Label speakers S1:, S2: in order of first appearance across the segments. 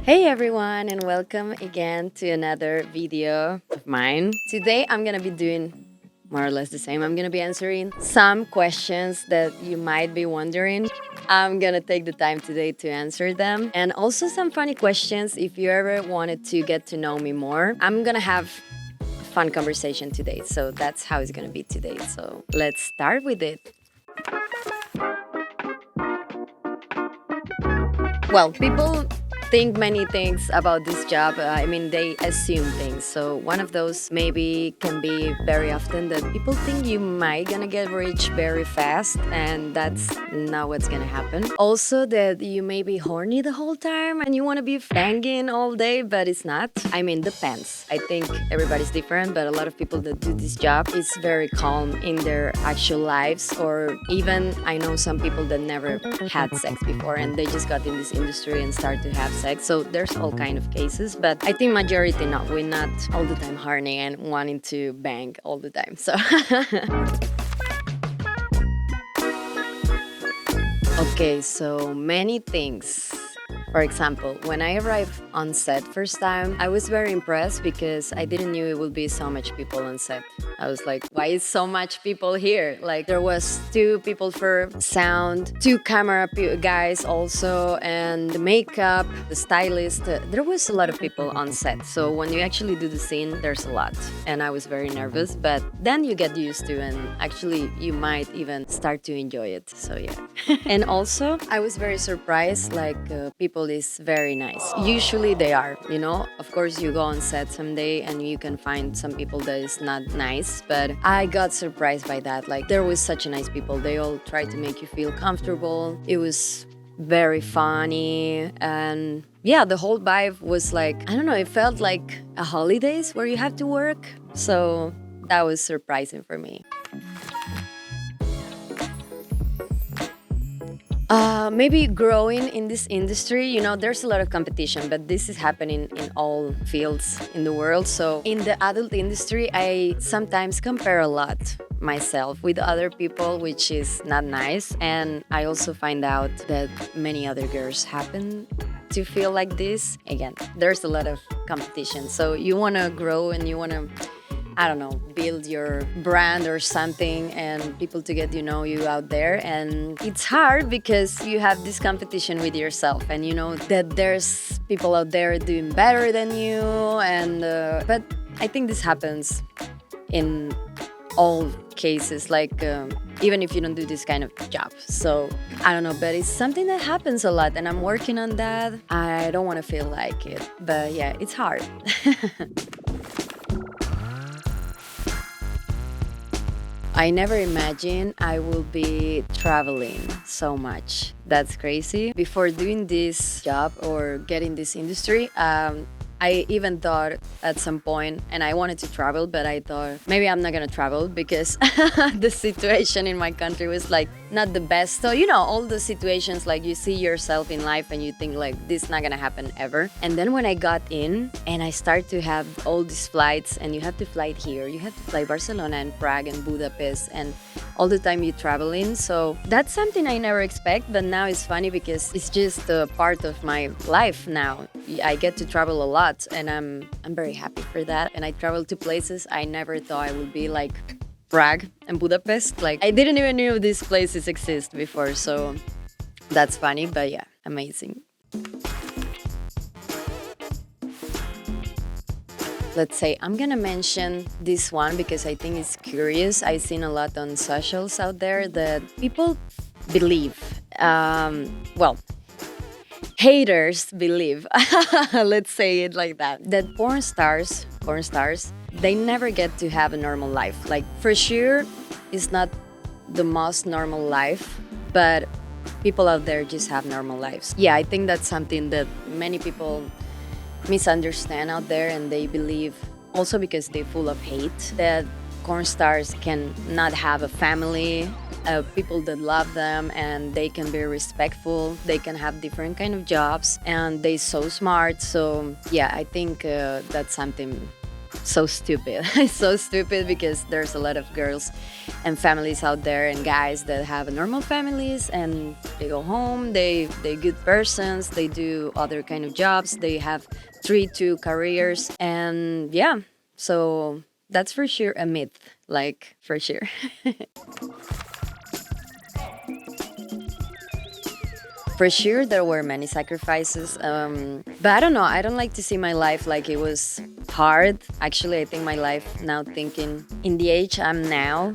S1: Hey everyone, and welcome again to another video of mine. Today I'm gonna be doing more or less the same. I'm gonna be answering some questions that you might be wondering. I'm gonna take the time today to answer them, and also some funny questions if you ever wanted to get to know me more. I'm gonna have a fun conversation today, so that's how it's gonna be today. So let's start with it. Well, people think many things about this job. They assume things. So one of those maybe can be very often that people think you might gonna get rich very fast, and that's not what's gonna happen. Also, that you may be horny the whole time and you want to be banging all day, but it's not. Depends. I think everybody's different, but a lot of people that do this job is very calm in their actual lives, or even I know some people that never had sex before and they just got in this industry and start to have sex. So there's all kind of cases, but I think majority not. We're not all the time horny and wanting to bang all the time. So okay, so many things. For example, when I arrived on set first time, I was very impressed because I didn't knew it would be so much people on set. I was like, why is so much people here? Like there was two people for sound, two camera guys also, and the makeup, the stylist. There was a lot of people on set. So when you actually do the scene, there's a lot. And I was very nervous, but then you get used to, and actually you might even start to enjoy it. So yeah. And also, I was very surprised, like people is very nice. Usually they are, you know. Of course, you go on set someday and you can find some people that is not nice, but I got surprised by that. Like there was such a nice people. They all tried to make you feel comfortable. It was very funny, and yeah, the whole vibe was like, I don't know, it felt like a holidays where you have to work. So that was surprising for me. Maybe growing in this industry, you know, there's a lot of competition, but this is happening in all fields in the world. So in the adult industry, I sometimes compare a lot myself with other people, which is not nice. And I also find out that many other girls happen to feel like this. Again, there's a lot of competition. So you want to grow and you want to, I don't know, build your brand or something and people to get to know you out there. And it's hard because you have this competition with yourself and you know that there's people out there doing better than you. And but I think this happens in all cases, like even if you don't do this kind of job. So I don't know, but it's something that happens a lot and I'm working on that. I don't want to feel like it, but yeah, it's hard. I never imagined I will be traveling so much. That's crazy. Before doing this job or getting this industry, I even thought at some point, and I wanted to travel, but I thought maybe I'm not gonna travel because the situation in my country was like not the best. So, you know, all the situations like you see yourself in life and you think like this is not gonna happen ever. And then when I got in and I start to have all these flights and you have to fly here, you have to fly Barcelona and Prague and Budapest and all the time you traveling. So that's something I never expect, but now it's funny because it's just a part of my life now. I get to travel a lot and I'm very happy for that. And I travel to places I never thought I would be, like Prague and Budapest. Like I didn't even know these places exist before. So that's funny, but yeah, amazing. Let's say I'm gonna mention this one because I think it's curious. I've seen a lot on socials out there that people believe, well, haters believe, let's say it like that porn stars, they never get to have a normal life. Like for sure, it's not the most normal life, but people out there just have normal lives. Yeah, I think that's something that many people misunderstand out there, and they believe also because they're full of hate that porn stars can not have a family, people that love them, and they can be respectful, they can have different kind of jobs, and they so smart. So yeah, I think that's something so stupid. It's so stupid because there's a lot of girls and families out there and guys that have normal families and they go home, they good persons, they do other kind of jobs, they have three, two careers, and yeah, so that's for sure a myth, like for sure. For sure, there were many sacrifices, but I don't know. I don't like to see my life like it was hard. Actually, I think my life now, thinking in the age I'm now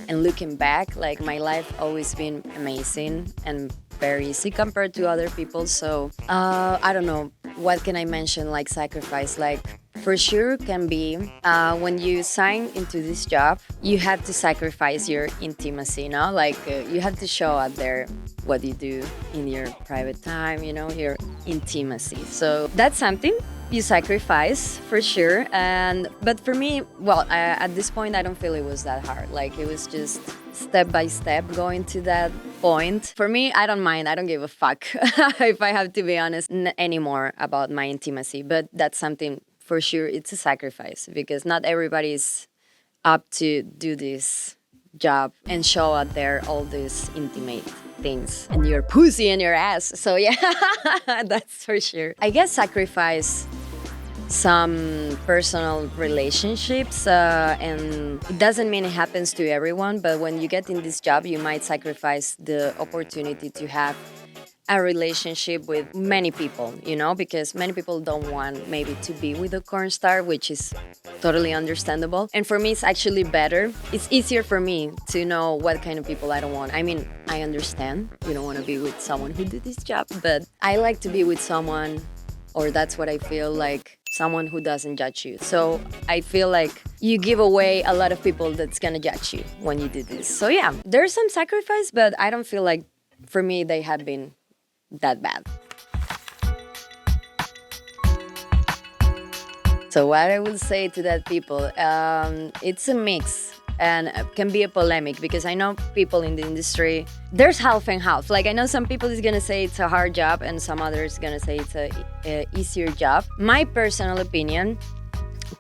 S1: and looking back, like my life always been amazing and very easy compared to other people. So I don't know. What can I mention? Like sacrifice, like for sure can be when you sign into this job, you have to sacrifice your intimacy, no? Like you have to show out there what you do in your private time, your intimacy. So that's something you sacrifice for sure. And but for me, well, at this point, I don't feel it was that hard. Like it was just step by step going to that point. For me, I don't mind. I don't give a fuck if I have to be honest anymore about my intimacy. But that's something for sure. It's a sacrifice because not everybody is up to do this job and show out there all these intimate things and your pussy and your ass. So yeah, that's for sure. I guess sacrifice some personal relationships, and it doesn't mean it happens to everyone, but when you get in this job, you might sacrifice the opportunity to have a relationship with many people, because many people don't want maybe to be with a corn star, which is totally understandable. And for me, it's actually better. It's easier for me to know what kind of people I don't want. I mean, I understand you don't want to be with someone who did this job, but I like to be with someone, or that's what I feel like, someone who doesn't judge you. So I feel like you give away a lot of people that's gonna judge you when you do this. So yeah, there's some sacrifice, but I don't feel like for me they have been that bad. So what I will say to that people, it's a mix and can be a polemic because I know people in the industry, there's half and half. Like I know some people is gonna say it's a hard job and some others gonna say it's a easier job. My personal opinion,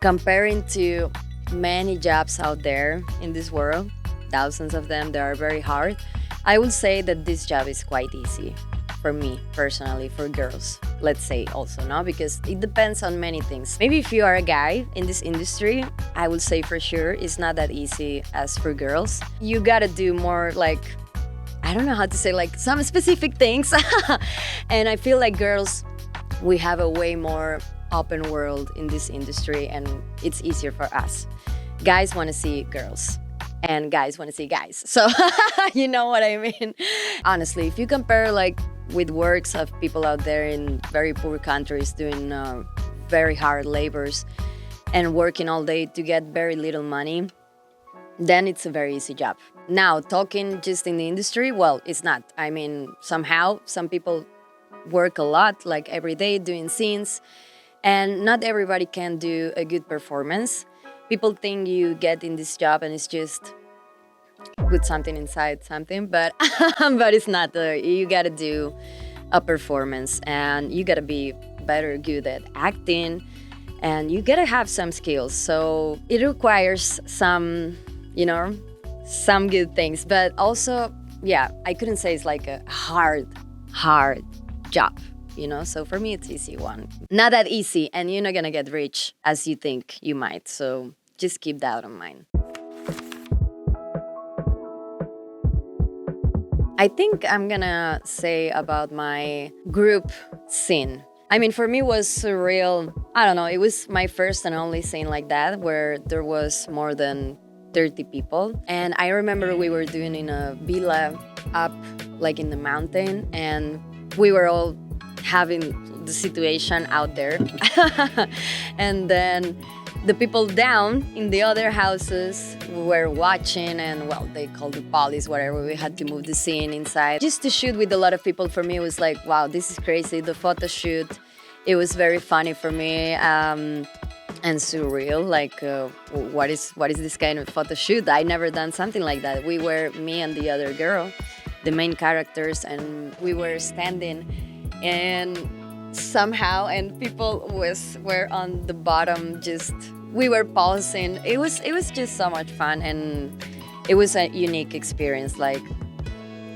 S1: comparing to many jobs out there in this world, thousands of them that are very hard, I would say that this job is quite easy. For me personally, for girls, let's say also, no, because it depends on many things. Maybe if you are a guy in this industry, I would say for sure it's not that easy as for girls. You gotta do more, like, I don't know how to say, like some specific things. And I feel like girls, we have a way more open world in this industry and it's easier for us. Guys want to see girls and guys want to see guys. So you know what I mean? Honestly, if you compare like with works of people out there in very poor countries doing very hard labors and working all day to get very little money, then it's a very easy job. Now, talking just in the industry, well, it's not. I mean, somehow some people work a lot, like every day doing scenes, and not everybody can do a good performance. People think you get in this job and it's just put something inside something, but but it's not. You gotta do a performance and you gotta be better good at acting and you gotta have some skills. So it requires some, some good things, but also, yeah, I couldn't say it's like a hard job, So for me, it's easy one. Not that easy, and you're not gonna get rich as you think you might. So just keep that in mind. I think I'm gonna say about my group scene. I mean, for me, it was surreal. I don't know, it was my first and only scene like that, where there was more than 30 people. And I remember we were doing in a villa up, like in the mountain, and we were all having the situation out there. And then the people down in the other houses were watching and, well, they called the police, whatever. We had to move the scene inside. Just to shoot with a lot of people, for me, it was like, wow, this is crazy. The photo shoot, it was very funny for me and surreal. Like, what is this kind of photo shoot? I never done something like that. We were, me and the other girl, the main characters, and we were standing and somehow, and people were on the bottom just we were pausing. It was just so much fun, and it was a unique experience. Like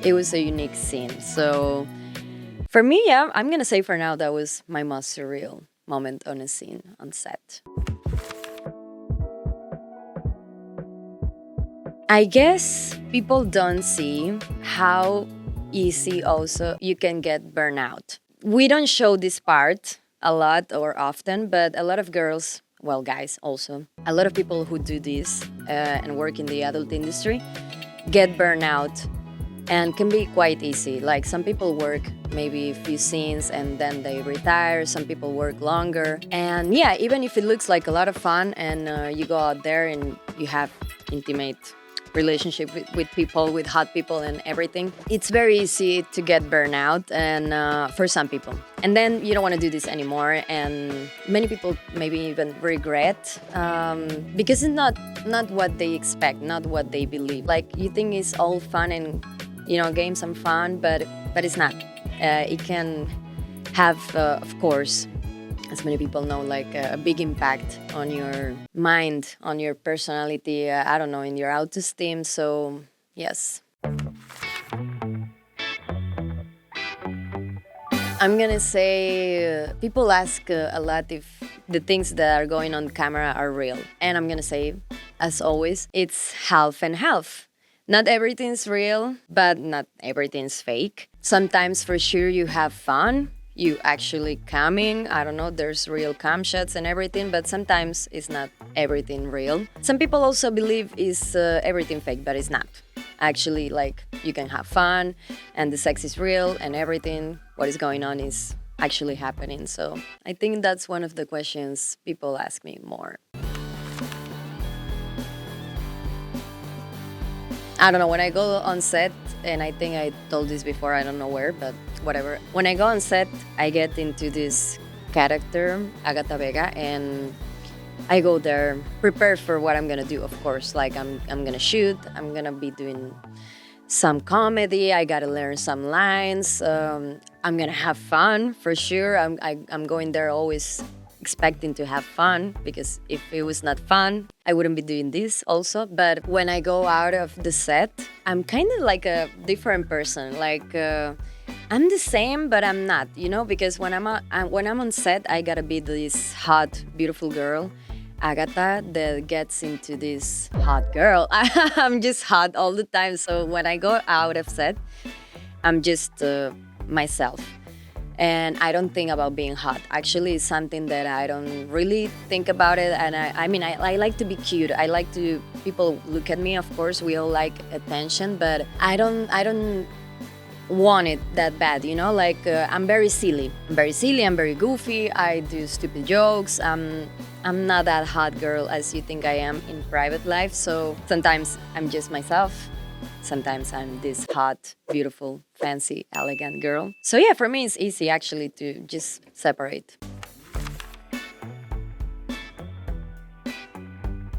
S1: it was a unique scene. So for me, yeah, I'm gonna say for now that was my most surreal moment on a scene on set. I guess people don't see how easy also you can get burnout. We don't show this part a lot or often, but a lot of girls, well, guys also, a lot of people who do this and work in the adult industry get burnout and can be quite easy. Like some people work maybe a few scenes and then they retire. Some people work longer. And yeah, even if it looks like a lot of fun and you go out there and you have intimate relationship with people, with hot people and everything, it's very easy to get burnout and for some people. And then you don't want to do this anymore. And many people maybe even regret because it's not what they expect, not what they believe. Like you think it's all fun and games and fun, but it's not. It can have, of course, as many people know, like a big impact on your mind, on your personality, I don't know, in your autoesteem. So, yes. I'm gonna say people ask a lot if the things that are going on camera are real. And I'm gonna say, as always, it's half and half. Not everything's real, but not everything's fake. Sometimes for sure you have fun. You actually coming, I don't know, there's real cam shots and everything, but sometimes it's not everything real. Some people also believe is everything fake, but it's not. Actually, like you can have fun and the sex is real and everything, what is going on is actually happening. So I think that's one of the questions people ask me more. I don't know, when I go on set, and I think I told this before, I don't know where, but whatever. When I go on set, I get into this character, Agatha Vega, and I go there prepared for what I'm gonna do, of course. Like I'm gonna shoot, I'm gonna be doing some comedy, I gotta learn some lines, I'm gonna have fun for sure. I'm going there always expecting to have fun, because if it was not fun, I wouldn't be doing this also. But when I go out of the set, I'm kind of like a different person. Like I'm the same, but I'm not, because when I'm on set, I gotta be this hot, beautiful girl, Agatha, that gets into this hot girl. I'm just hot all the time. So when I go out of set, I'm just myself. And I don't think about being hot. Actually, it's something that I don't really think about it. And I like to be cute. I like to, people look at me, of course, we all like attention, but I don't want it that bad, like I'm very silly. I'm very goofy. I do stupid jokes. I'm not that hot girl as you think I am in private life. So sometimes I'm just myself. Sometimes I'm this hot, beautiful, fancy, elegant girl. So yeah, for me it's easy actually to just separate.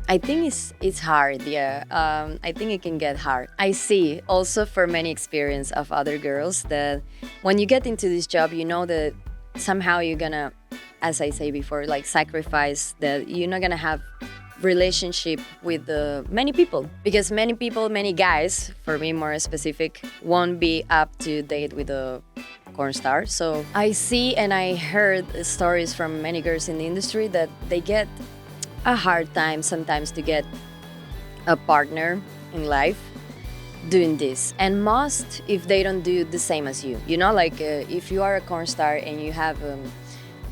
S1: I think it's hard, yeah. I think it can get hard. I see also for many experience of other girls that when you get into this job, that somehow you're gonna, as I say before, like sacrifice that you're not gonna have relationship with many people, because many guys, for me more specific, won't be up to date with a porn star. So I see and I heard stories from many girls in the industry that they get a hard time sometimes to get a partner in life doing this, and most if they don't do the same as you, like if you are a porn star and you have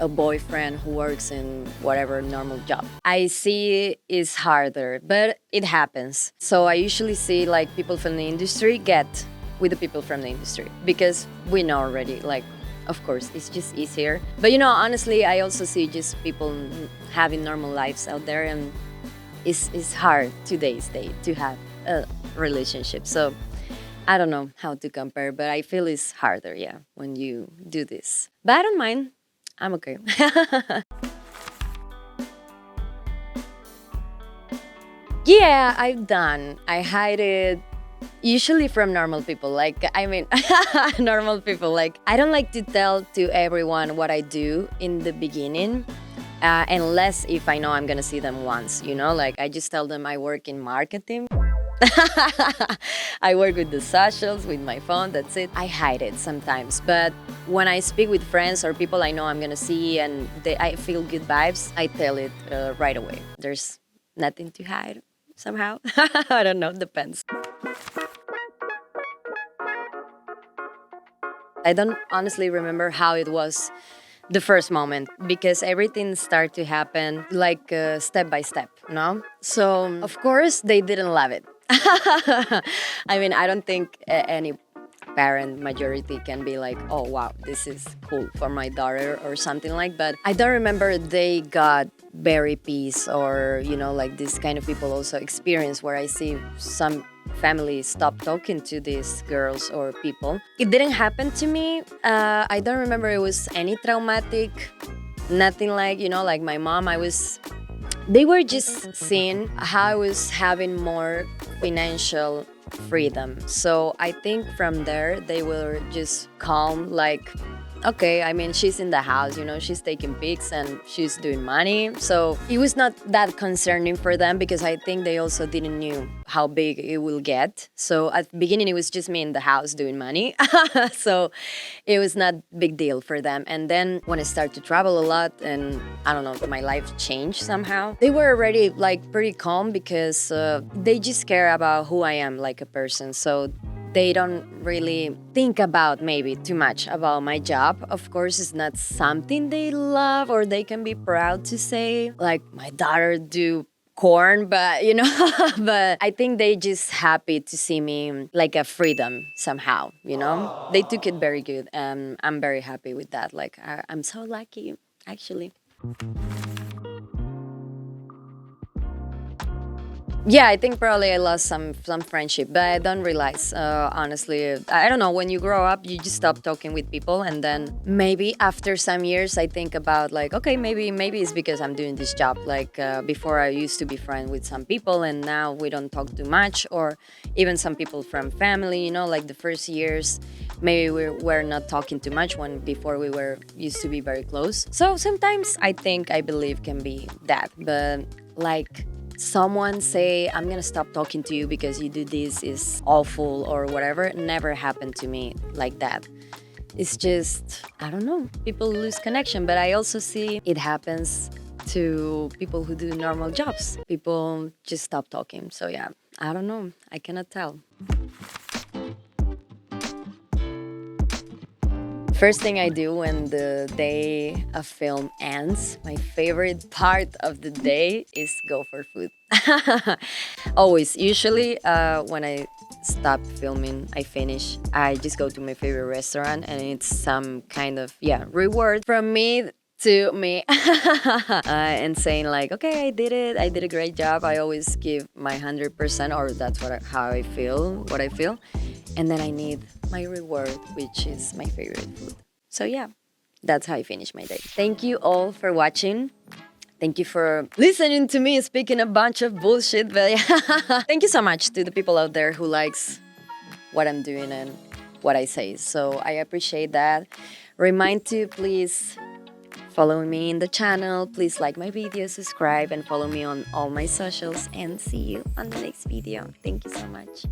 S1: a boyfriend who works in whatever normal job. I see it's harder, but it happens. So I usually see like people from the industry get with the people from the industry, because we know already, like, of course, it's just easier. But honestly, I also see just people having normal lives out there, and it's hard today's day to have a relationship. So I don't know how to compare, but I feel it's harder, yeah, when you do this. But I don't mind. I'm okay. Yeah, I've done. I hide it usually from normal people. Like, normal people. Like, I don't like to tell to everyone what I do in the beginning. unless if I know I'm gonna see them once, like I just tell them I work in marketing. I work with the socials, with my phone, that's it. I hide it sometimes, but when I speak with friends or people I know I'm gonna see and I feel good vibes, I tell it right away. There's nothing to hide somehow. I don't know, depends. I don't honestly remember how it was the first moment because everything started to happen like step by step, So, of course, they didn't love it. I mean, I don't think any parent majority can be like, oh, wow, this is cool for my daughter or something like. But I don't remember they got very peace or, like this kind of people also experience where I see some families stop talking to these girls or people. It didn't happen to me. I don't remember it was any traumatic, nothing like, like my mom, they were just seeing how I was having more financial freedom. So I think from there, they were just calm, like, okay, I mean, she's in the house, she's taking pics and she's doing money. So it was not that concerning for them because I think they also didn't knew how big it will get. So at the beginning, it was just me in the house doing money. So it was not big deal for them. And then when I started to travel a lot and I don't know, my life changed somehow, they were already like pretty calm because they just care about who I am like a person. So they don't really think about maybe too much about my job. Of course, it's not something they love or they can be proud to say, like my daughter do corn, but but I think they just happy to see me like a freedom somehow, They took it very good and I'm very happy with that. Like I'm so lucky, actually. Yeah, I think probably I lost some friendship, but I don't realize. Honestly, I don't know. When you grow up, you just stop talking with people, and then maybe after some years, I think about like, okay, maybe it's because I'm doing this job. Like before, I used to be friends with some people, and now we don't talk too much, or even some people from family. Like the first years, maybe we're not talking too much when before we were used to be very close. So sometimes I believe can be that, but like someone say I'm gonna stop talking to you because you do this is awful or whatever never happened to me like that. It's just I don't know, people lose connection, but I also see it happens to people who do normal jobs. People just stop talking. So yeah, I don't know, I cannot tell. First thing I do when the day of film ends, my favorite part of the day is go for food. Always. Usually, when I stop filming, I finish, I just go to my favorite restaurant and it's some kind of, reward from me to me and saying like, okay, I did it. I did a great job. I always give my 100% or that's how I feel, what I feel. And then I need my reward, which is my favorite food. So yeah, that's how I finish my day. Thank you all for watching. Thank you for listening to me speaking a bunch of bullshit. But yeah. Thank you so much to the people out there who likes what I'm doing and what I say. So I appreciate that. Remind to please follow me in the channel. Please like my video, subscribe, and follow me on all my socials. And see you on the next video. Thank you so much.